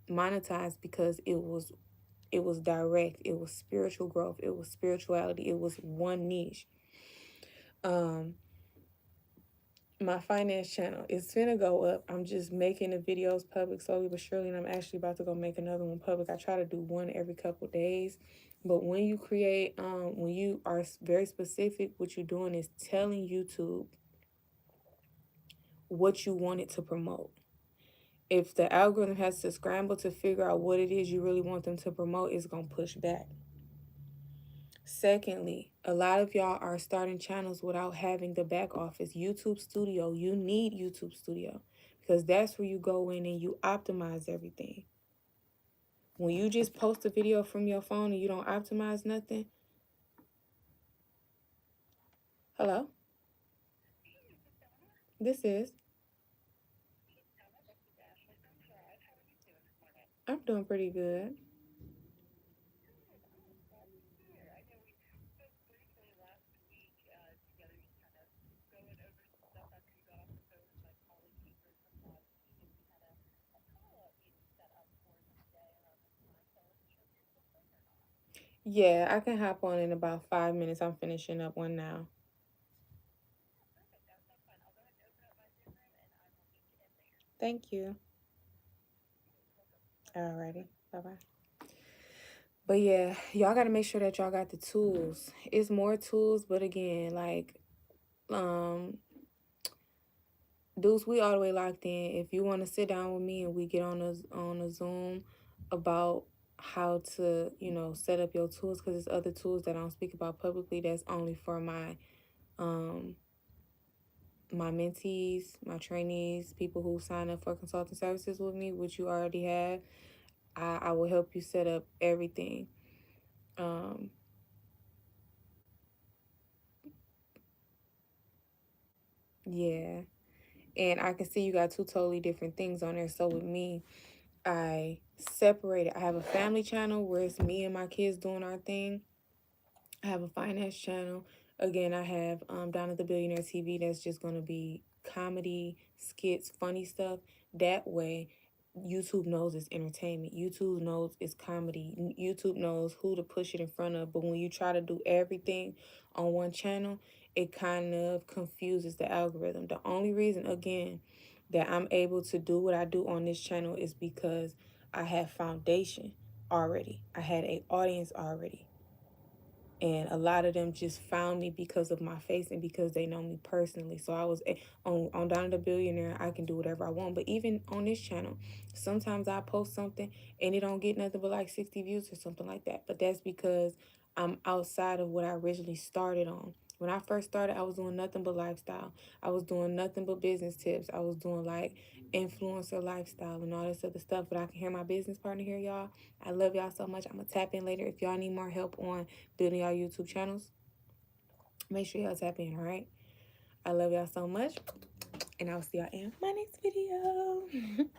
monetized, because it was direct, it was spiritual growth, it was spirituality, it was one niche. My finance channel is finna go up. I'm just making the videos public slowly but surely, and I'm actually about to go make another one public. I try to do one every couple days, but when you create, when you are very specific, what you're doing is telling YouTube what you want it to promote. If the algorithm has to scramble to figure out what it is you really want them to promote, it's gonna push back. Secondly, a lot of y'all are starting channels without having the back office. YouTube Studio, you need YouTube Studio, because that's where you go in and you optimize everything. When you just post a video from your phone and you don't optimize nothing. Hello? This is. I'm doing pretty good. Yeah, I can hop on in about 5 minutes. I'm finishing up one now. Thank you. Alrighty. Bye-bye. But yeah, y'all got to make sure that y'all got the tools. It's more tools, but again, like, um, Deuce, we all the way locked in. If you want to sit down with me and we get on a Zoom about how to, set up your tools, because there's other tools that I don't speak about publicly. That's only for um my mentees, my trainees, people who sign up for consulting services with me, which you already have. I will help you set up everything. Um, yeah. And I can see you got two totally different things on there. So with me, I separated. I have a family channel where it's me and my kids doing our thing. I have a finance channel. Again, I have Donna the Billionaire TV. That's just going to be comedy, skits, funny stuff. That way, YouTube knows it's entertainment. YouTube knows it's comedy. YouTube knows who to push it in front of. But when you try to do everything on one channel, it kind of confuses the algorithm. The only reason, again, that I'm able to do what I do on this channel is because I have foundation already. I had a audience already, and a lot of them just found me because of my face and because they know me personally. So I was on Donna the Billionaire. I can do whatever I want, but even on this channel, sometimes I post something and it don't get nothing but like 60 views or something like that. But that's because I'm outside of what I originally started on. When I first started, I was doing nothing but lifestyle. I was doing nothing but business tips. I was doing like influencer lifestyle and all this other stuff. But I can hear my business partner here, y'all. I love y'all so much. I'm going to tap in later. If y'all need more help on building y'all YouTube channels, make sure y'all tap in, all right? I love y'all so much. And I'll see y'all in my next video.